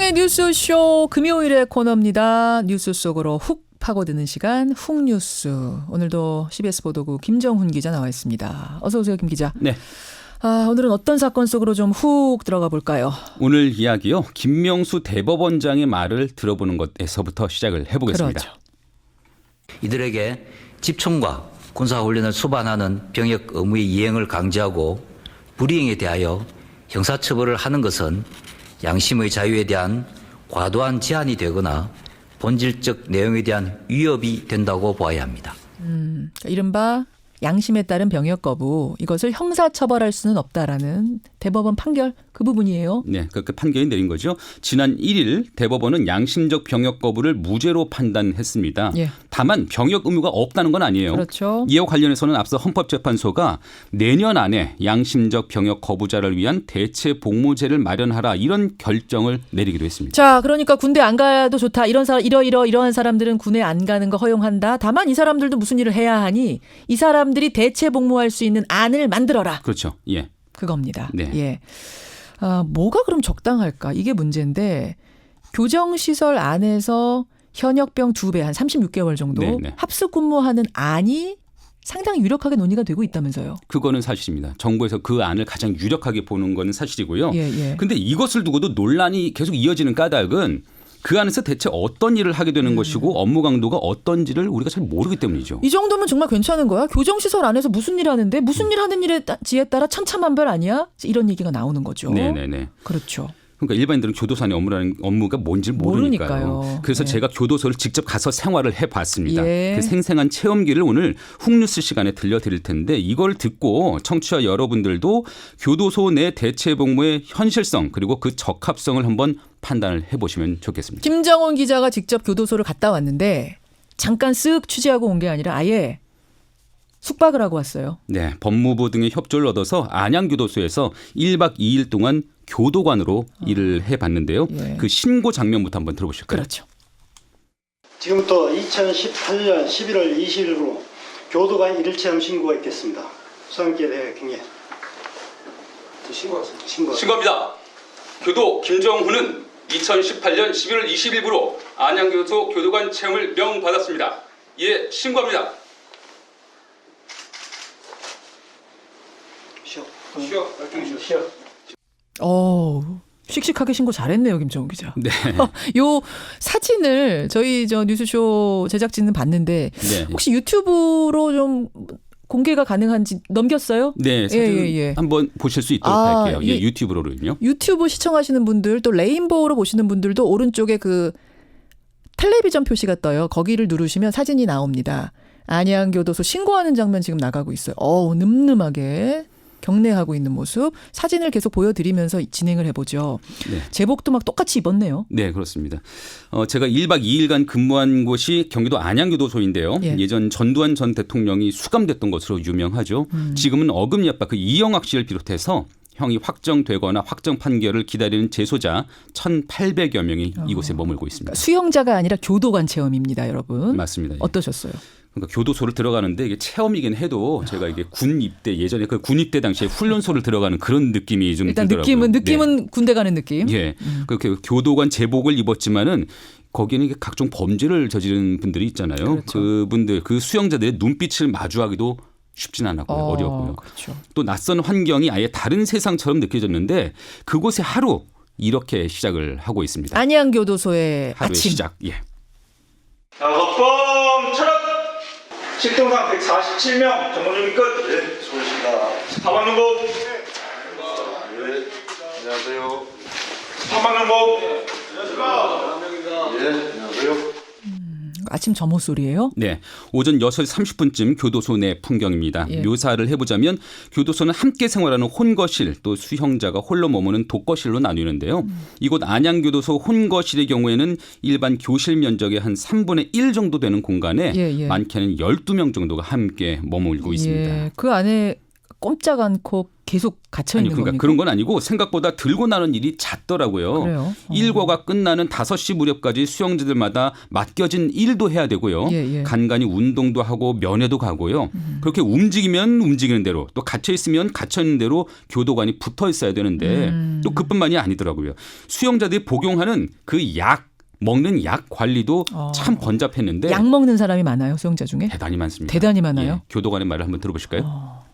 김경래 뉴스쇼 금요일의 코너입니다. 뉴스 속으로 훅 파고드는 시간 훅뉴스. 오늘도 CBS 보도국 김정훈 기자 나와 있습니다. 어서 오세요, 김 기자. 네. 오늘은 어떤 사건 속으로 좀 훅 들어가 볼까요? 오늘 이야기요. 김명수 대법원장의 말을 들어보는 것에서부터 시작을 해보겠습니다. 그렇죠. 이들에게 집총과 군사훈련을 수반하는 병역 의무의 이행을 강제하고 불이행에 대하여 형사처벌을 하는 것은 양심의 자유에 대한 과도한 제한이 되거나 본질적 내용에 대한 위협이 된다고 보아야 합니다. 이른바 양심에 따른 병역 거부, 이것을 형사처벌할 수는 없다라는 대법원 판결, 그 부분이에요. 네, 그렇게 판결이 내린 거죠. 지난 1일 대법원은 양심적 병역 거부를 무죄로 판단했습니다. 예. 다만 병역 의무가 없다는 건 아니에요. 그렇죠. 이와 관련해서는 앞서 헌법재판소가 내년 안에 양심적 병역 거부자를 위한 대체 복무제를 마련하라 이런 결정을 내리기도 했습니다. 자, 그러니까 군대 안 가도 좋다. 이런 사람, 이러한 사람들은 군에 안 가는 거 허용한다. 다만 이 사람들도 무슨 일을 해야 하니 이 사람들이 대체 복무할 수 있는 안을 만들어라. 그렇죠. 예. 그겁니다. 네. 예. 뭐가 그럼 적당할까? 이게 문제인데 교정시설 안에서 현역병 2배, 한 36개월 정도 네. 합숙 근무하는 안이 상당히 유력하게 논의가 되고 있다면서요. 그거는 사실입니다. 정부에서 그 안을 가장 유력하게 보는 건 사실이고요. 예. 근데 이것을 두고도 논란이 계속 이어지는 까닭은 그 안에서 대체 어떤 일을 하게 되는 것이고 업무 강도가 어떤지를 우리가 잘 모르기 때문이죠. 이 정도면 정말 괜찮은 거야? 교정시설 안에서 무슨 일 하는데 무슨 일 하는 일지에 따라 천차만별 아니야? 이런 얘기가 나오는 거죠. 네네네. 그렇죠. 그러니까 일반인들은 교도소 안의 업무가 뭔지 모르니까요. 그래서 네. 제가 교도소를 직접 가서 생활을 해봤습니다. 예. 그 생생한 체험기를 오늘 훅뉴스 시간에 들려드릴 텐데 이걸 듣고 청취자 여러분들도 교도소 내 대체 복무의 현실성 그리고 그 적합성을 한번 판단을 해보시면 좋겠습니다. 김정훈 기자가 직접 교도소를 갔다 왔는데 잠깐 쓱 취재하고 온 게 아니라 아예 숙박을 하고 왔어요. 네, 법무부 등의 협조를 얻어서 안양교도소에서 1박 2일 동안 교도관으로 일을 해봤는데요. 예. 그 신고 장면부터 한번 들어보실까요? 그렇죠. 지금부터 2018년 11월 20일로 교도관 1일체험 신고가 있겠습니다. 수상기에 대해 경례. 신고합니다. 교도 김정훈은 2018년 11월 20일부로 안양교도소 교도관 체험을 명받았습니다. 예, 신고합니다. 쉬어. 씩씩하게 신고 잘했네요, 김정훈 기자. 네. 요 사진을 저희 뉴스쇼 제작진은 봤는데 네. 혹시 유튜브로 좀 공개가 가능한지 넘겼어요? 네, 사진 예. 한번 보실 수 있도록 할게요. 예, 예. 유튜브로는요. 유튜브 시청하시는 분들 또 레인보우로 보시는 분들도 오른쪽에 그 텔레비전 표시가 떠요. 거기를 누르시면 사진이 나옵니다. 안양교도소 신고하는 장면 지금 나가고 있어요. 늠름하게 경례하고 있는 모습 사진을 계속 보여드리면서 진행을 해보죠. 네. 제복도 막 똑같이 입었네요. 네, 그렇습니다. 제가 1박 2일간 근무한 곳이 경기도 안양교도소인데요. 예. 예전 전두환 전 대통령이 수감됐던 것으로 유명하죠. 지금은 어금니 압박 그 이영학 씨를 비롯해서 형이 확정되거나 확정 판결을 기다리는 재소자 1,800여 명이 이곳에 머물고 있습니다. 그러니까 수용자가 아니라 교도관 체험입니다, 여러분. 맞습니다. 예. 어떠셨어요? 그러니까 교도소를 들어가는데 이게 체험이긴 해도 제가 이게 군 입대 예전에 그 군 입대 당시에 훈련소를 들어가는 그런 느낌이 좀 일단 들더라고요. 느낌은 네. 군대 가는 느낌. 예, 그렇게 교도관 제복을 입었지만은 거기에는 이게 각종 범죄를 저지른 분들이 있잖아요. 그렇죠. 그분들 그 수용자들의 눈빛을 마주하기도 쉽진 않았고요. 어려웠고요. 그렇죠. 또 낯선 환경이 아예 다른 세상처럼 느껴졌는데 그곳에 하루 이렇게 시작을 하고 있습니다. 안양교도소의 하루의 아침. 시작. 예. 법범 철학 실동상 147명 정보준비 끝. 네, 수고하셨습니다. 사방능복. 네, 안녕하세요. 사방능복. 예, 안녕하세요. 아침 점호 소리예요? 네, 오전 6시 30분쯤 교도소 내 풍경입니다. 예. 묘사를 해보자면 교도소는 함께 생활하는 혼거실 또 수형자가 홀로 머무는 독거실로 나뉘는데요. 이곳 안양교도소 혼거실의 경우에는 일반 교실 면적의 한 3분의 1 정도 되는 공간에 예. 많게는 12명 정도가 함께 머물고 있습니다. 예, 그 안에 꼼짝 않고 계속 갇혀 아니 있는 그러니까 겁니까? 그런 건 아니고 생각보다 들고 나는 일이 잦더라고요. 그래요? 일과가 끝나는 5시 무렵까지 수영자들마다 맡겨진 일도 해야 되고요. 예. 간간히 운동도 하고 면회도 가고요. 그렇게 움직이면 움직이는 대로 또 갇혀 있으면 갇혀 있는 대로 교도관이 붙어 있어야 되는데 또 그뿐만이 아니더라고요. 수영자들이 복용하는 그 약 먹는 약 관리도 참 번잡했는데 약 먹는 사람이 많아요, 수영자 중에? 대단히 많습니다. 대단히 많아요? 예, 교도관의 말을 한번 들어보실까요?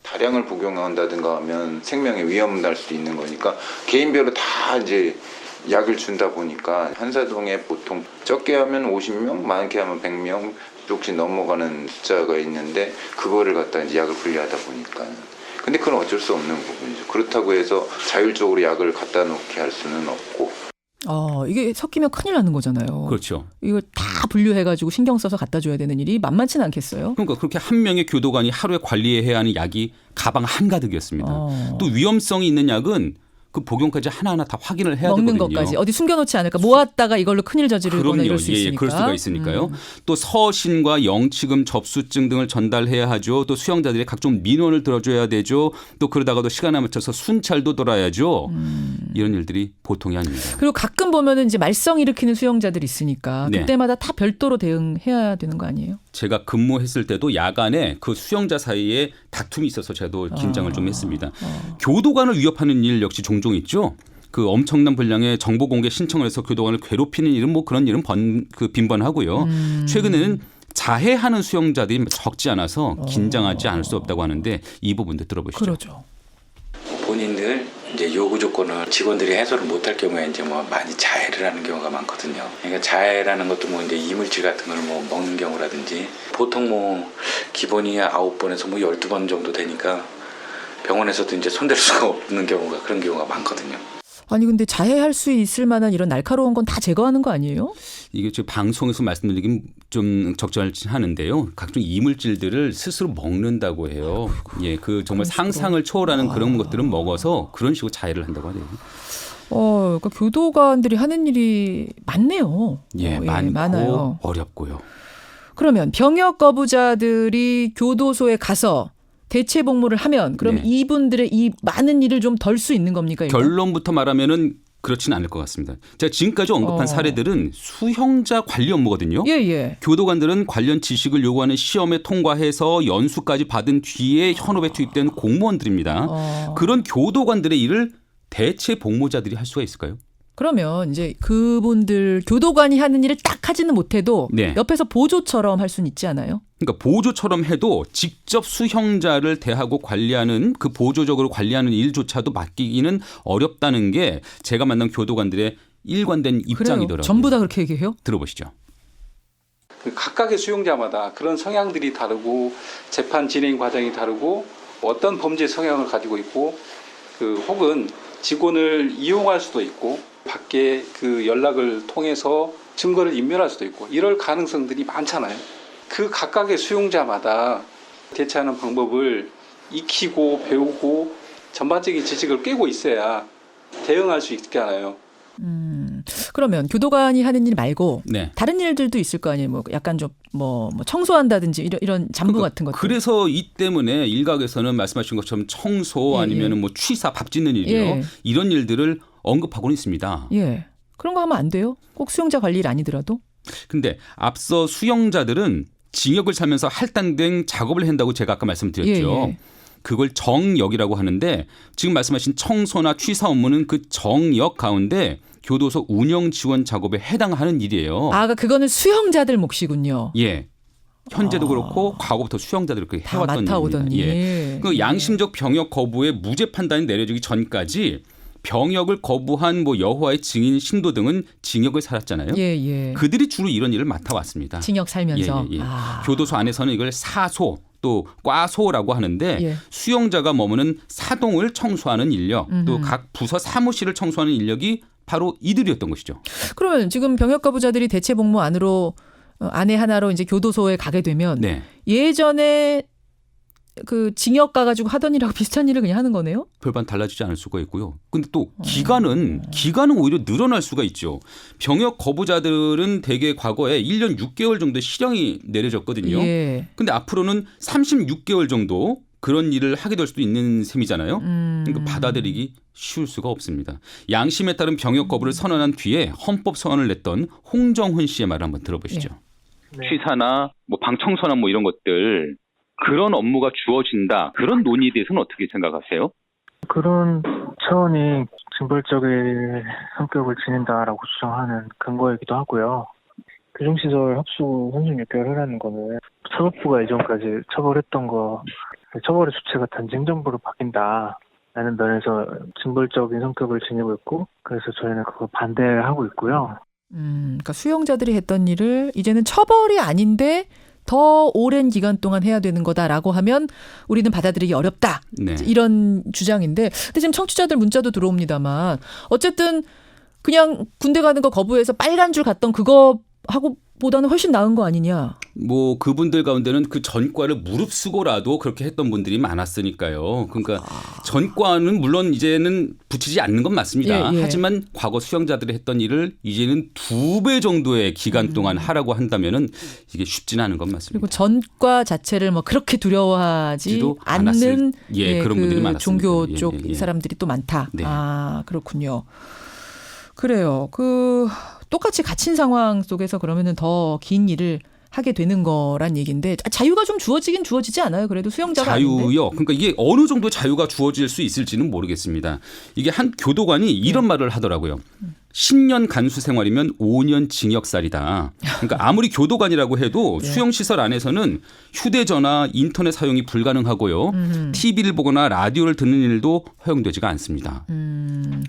다량을 복용한다든가 하면 생명에 위험을 날 수도 있는 거니까 개인별로 다 이제 약을 준다 보니까 한사동에 보통 적게 하면 50명, 많게 하면 100명 혹시 넘어가는 숫자가 있는데 그거를 갖다 이제 약을 분리하다 보니까 근데 그건 어쩔 수 없는 부분이죠. 그렇다고 해서 자율적으로 약을 갖다 놓게 할 수는 없고 이게 섞이면 큰일 나는 거잖아요. 그렇죠. 이거 다 분류해가지고 신경 써서 갖다 줘야 되는 일이 만만치는 않겠어요? 그러니까 그렇게 한 명의 교도관이 하루에 관리해야 하는 약이 가방 한가득이었습니다. 또 위험성이 있는 약은 그 복용까지 하나하나 다 확인을 해야 먹는 되거든요. 것까지 어디 숨겨놓지 않을까 모았다가 이걸로 큰일 저지르거나 이럴 수 예, 있으니까. 그럴 수가 있으니까요. 또 서신과 영치금 접수증 등을 전달해야 하죠. 또 수영자들이 각종 민원을 들어줘야 되죠. 또 그러다가도 시간에 맞춰서 순찰도 돌아야죠. 이런 일들이 보통이 아닙니다. 그리고 가끔 보면은 이제 말썽 일으키는 수영자들이 있으니까 네. 그때마다 다 별도로 대응해야 되는 거 아니에요? 제가 근무했을 때도 야간에 그 수영자 사이에 다툼이 있어서 저도 긴장을 좀 했습니다. 교도관을 위협하는 일 역시 종종 있죠. 그 엄청난 분량의 정보 공개 신청을 해서 교도관을 괴롭히는 일은 뭐 그런 일은 빈번하고요. 최근에는 자해하는 수영자들이 적지 않아서 긴장하지 않을 수 없다고 하는데 이 부분도 들어보시죠. 그러죠. 본인들 이제 요구 조건을 직원들이 해소를 못할 경우에 이제 뭐 많이 자해를 하는 경우가 많거든요. 그러니까 자해라는 것도 뭐 이제 이물질 같은 걸 뭐 먹는 경우라든지 보통 뭐 기본이 9번에서 뭐 12번 정도 되니까 병원에서도 이제 손댈 수가 없는 경우가 그런 경우가 많거든요. 아니 근데 자해할 수 있을 만한 이런 날카로운 건 다 제거하는 거 아니에요? 이게 지금 방송에서 말씀드리긴 좀 적절치 않은데요. 각종 이물질들을 스스로 먹는다고 해요. 예, 그 정말 상상을 초월하는 그런 것들은 먹어서 그런 식으로 자해를 한다고 하네요. 그러니까 교도관들이 하는 일이 많네요. 예, 많고 많아요. 어렵고요. 그러면 병역 거부자들이 교도소에 가서 대체 복무를 하면 그럼 네. 이분들의 이 많은 일을 좀 덜 수 있는 겁니까? 일단? 결론부터 말하면은 그렇지는 않을 것 같습니다. 제가 지금까지 언급한 사례들은 수형자 관리 업무거든요. 예. 교도관들은 관련 지식을 요구하는 시험에 통과해서 연수까지 받은 뒤에 현업에 투입된 공무원들입니다. 그런 교도관들의 일을 대체 복무자들이 할 수가 있을까요? 그러면 이제 그분들 교도관이 하는 일을 딱 하지는 못해도 네. 옆에서 보조처럼 할 수는 있지 않아요? 그러니까 보조처럼 해도 직접 수형자를 대하고 관리하는 그 보조적으로 관리하는 일조차도 맡기기는 어렵다는 게 제가 만난 교도관들의 일관된 입장이더라고요. 그래요. 전부 다 그렇게 얘기해요? 들어보시죠. 각각의 수용자마다 그런 성향들이 다르고 재판 진행 과정이 다르고 어떤 범죄 성향을 가지고 있고 혹은 직원을 이용할 수도 있고 밖에 그 연락을 통해서 증거를 인멸할 수도 있고 이럴 가능성들이 많잖아요. 그 각각의 수용자마다 대처하는 방법을 익히고 배우고 전반적인 지식을 꿰고 있어야 대응할 수 있잖아요. 그러면 교도관이 하는 일 말고 네. 다른 일들도 있을 거 아니에요. 뭐 약간 좀 뭐 청소한다든지 이런 잠부 같은 것들. 그래서 이 때문에 일각에서는 말씀하신 것처럼 청소 아니면 뭐 취사 밥 짓는 일이요. 예. 이런 일들을 언급하고는 있습니다. 예. 그런 거 하면 안 돼요? 꼭 수용자 관리 일 아니더라도? 근데 앞서 수용자들은 징역을 살면서 할당된 작업을 한다고 제가 아까 말씀드렸죠. 예. 그걸 정역이라고 하는데 지금 말씀하신 청소나 취사 업무는 그 정역 가운데 교도소 운영 지원 작업에 해당하는 일이에요. 그거는 수용자들 몫이군요. 예. 현재도 그렇고 과거부터 수용자들이 그렇게 다 해왔던 맡아오던 일입니다. 일. 예. 그 양심적 병역 거부에 무죄 판단이 내려지기 전까지 병역을 거부한 뭐 여호와의 증인 신도 등은 징역을 살았잖아요. 예. 그들이 주로 이런 일을 맡아왔습니다. 징역 살면서. 예. 교도소 안에서는 이걸 사소 또 과소라고 하는데 예. 수용자가 머무는 사동을 청소하는 인력 또 각 부서 사무실을 청소하는 인력이 바로 이들이었던 것이죠. 그러면 지금 병역 거부자들이 대체 복무 안에 하나로 이제 교도소에 가게 되면 네. 예전에 그 징역 가가지고 하던 일하고 비슷한 일을 그냥 하는 거네요? 별반 달라지지 않을 수가 있고요. 근데 또 기간은 오히려 늘어날 수가 있죠. 병역 거부자들은 대개 과거에 1년 6개월 정도의 실형이 내려졌거든요. 예. 근데 앞으로는 36개월 정도 그런 일을 하게 될 수도 있는 셈이잖아요. 그러니까 받아들이기 쉬울 수가 없습니다. 양심에 따른 병역 거부를 선언한 뒤에 헌법 소원을 냈던 홍정훈 씨의 말을 한번 들어보시죠. 취사나 뭐 방 청소나 뭐 이런 것들 그런 업무가 주어진다. 그런 논의에 대해서는 어떻게 생각하세요? 그런 차원이 징벌적인 성격을 지닌다라고 주장하는 근거이기도 하고요. 교정시설 합수 혼중 6개월 하라는 거는 사법부가 이전까지 처벌했던 거 처벌의 주체가 단지 행정부로 바뀐다라는 면에서 징벌적인 성격을 지니고 있고 그래서 저희는 그거 반대하고 있고요. 그러니까 수용자들이 했던 일을 이제는 처벌이 아닌데 더 오랜 기간 동안 해야 되는 거다라고 하면 우리는 받아들이기 어렵다. 네. 이런 주장인데 근데 지금 청취자들 문자도 들어옵니다만 어쨌든 그냥 군대 가는 거 거부해서 빨간 줄 갔던 그거 하고 보다는 훨씬 나은 거 아니냐. 뭐 그분들 가운데는 그 전과를 무릅쓰고라도 그렇게 했던 분들이 많았으니까요. 그러니까 전과는 물론 이제는 붙이지 않는 건 맞습니다. 예, 예. 하지만 과거 수용자들이 했던 일을 이제는 2배 정도의 기간 동안 하라고 한다면은 이게 쉽지는 않은 건 맞습니다. 그리고 전과 자체를 뭐 그렇게 두려워하지 않는 그런 분들이 많았습니다. 종교 예, 쪽 예, 예. 사람들이 또 많다. 네. 아 그렇군요. 그래요. 똑같이 갇힌 상황 속에서 그러면은 더 긴 일을 하게 되는 거란 얘기인데 자유가 좀 주어지긴 주어지지 않아요? 그래도 수용자가 아닌데. 자유요. 그러니까 이게 어느 정도 자유가 주어질 수 있을지는 모르겠습니다. 이게 한 교도관이 이런 말을 하더라고요. 10년 간수 생활이면 5년 징역살이다. 그러니까 아무리 교도관이라고 해도 수용시설 안에서는 휴대전화, 인터넷 사용이 불가능하고요. TV를 보거나 라디오를 듣는 일도 허용되지가 않습니다.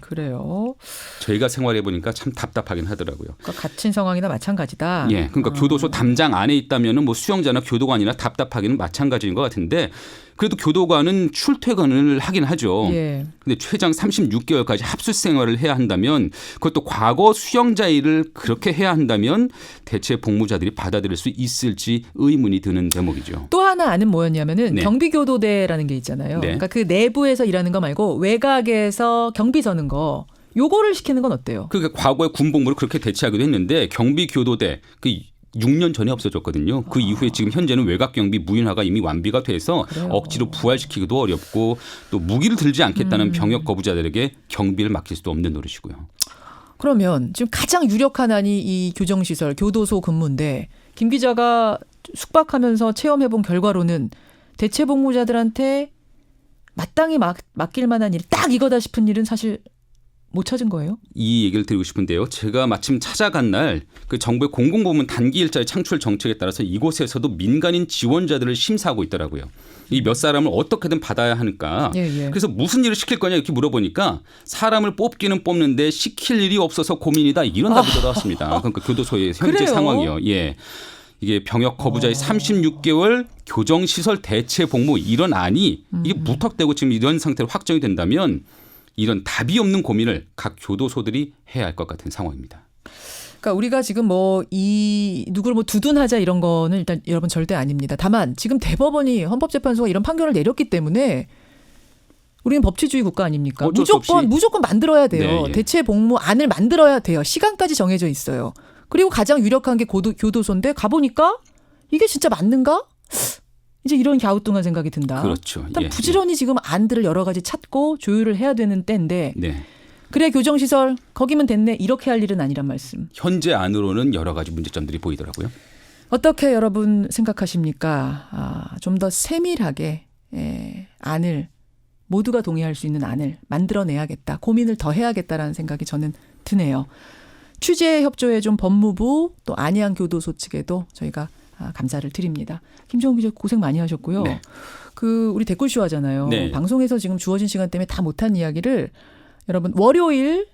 그래요. 저희가 생활해 보니까 참 답답하긴 하더라고요. 그러니까 갇힌 상황이나 마찬가지다. 예, 그러니까 교도소 담장 안에 있다면은 뭐 수용자나 교도관이나 답답하기는 마찬가지인 것 같은데 그래도 교도관은 출퇴근을 하긴 하죠. 예. 근데 최장 36개월까지 합수 생활을 해야 한다면 그것도 과거 수용자 일을 그렇게 해야 한다면 대체 복무자들이 받아들일 수 있을지 의문이 드는 대목이죠. 또 하나 아는 뭐였냐면은 네. 경비교도대라는 게 있잖아요. 네. 그러니까 그 내부에서 일하는 거 말고 외곽에서 경비 서는 거 요거를 시키는 건 어때요? 그러니까 과거에 군복무를 그렇게 대체하기도 했는데 경비교도대 6년 전에 없어졌거든요. 그 이후에 지금 현재는 외곽경비 무인화가 이미 완비가 돼서 그래요. 억지로 부활시키기도 어렵고 또 무기를 들지 않겠다는 병역 거부자들에게 경비를 맡길 수도 없는 노릇이고요. 그러면 지금 가장 유력한 안이 이 교정시설, 교도소 근무인데 김 기자가 숙박하면서 체험해본 결과로는 대체복무자들한테 마땅히 맡길 만한 일, 딱 이거다 싶은 일은 사실 못 찾은 거예요? 이 얘기를 드리고 싶은데요. 제가 마침 찾아간 날 그 정부의 공공부문 단기 일자리 창출 정책에 따라서 이곳에서도 민간인 지원자들을 심사하고 있더라고요. 이 몇 사람을 어떻게든 받아야 하니까. 예. 그래서 무슨 일을 시킬 거냐 이렇게 물어보니까 사람을 뽑기는 뽑는데 시킬 일이 없어서 고민이다 이런 답이 들어왔습니다. 그러니까 교도소의 현재 그래요? 상황이요. 예. 이게 병역 거부자의 36개월 교정시설 대체 복무 이런 안이 이게 무턱대고 지금 이런 상태로 확정이 된다면 이런 답이 없는 고민을 각 교도소들이 해야 할 것 같은 상황입니다. 그러니까 우리가 지금 누구를 두둔하자 이런 거는 일단 여러분 절대 아닙니다. 다만 지금 대법원이 헌법재판소가 이런 판결을 내렸기 때문에 우리는 법치주의 국가 아닙니까? 어쩔 수 없이. 무조건 만들어야 돼요. 네, 예. 대체 복무안을 만들어야 돼요. 시간까지 정해져 있어요. 그리고 가장 유력한 게 교도소인데 가보니까 이게 진짜 맞는가? 이제 이런 갸우뚱한 생각이 든다. 그렇죠. 일단 예, 부지런히 지금 안들을 여러 가지 찾고 조율을 해야 되는 때인데 네. 그래 교정시설 거기면 됐네 이렇게 할 일은 아니란 말씀. 현재 안으로는 여러 가지 문제점들이 보이더라고요. 어떻게 여러분 생각하십니까? 좀 더 세밀하게 안을 모두가 동의할 수 있는 안을 만들어내야겠다. 고민을 더 해야겠다라는 생각이 저는 드네요. 취재에 협조해 준 법무부 또 안양교도소 측에도 저희가 감사를 드립니다. 김정은 기자 고생 많이 하셨고요. 네. 우리 댓글쇼 하잖아요. 네. 방송에서 지금 주어진 시간 때문에 다 못한 이야기를 여러분 월요일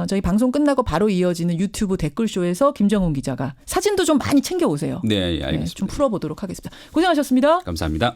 저희 방송 끝나고 바로 이어지는 유튜브 댓글쇼에서 김정은 기자가 사진도 좀 많이 챙겨오세요. 네, 알겠습니다. 좀 풀어보도록 하겠습니다. 고생하셨습니다. 감사합니다.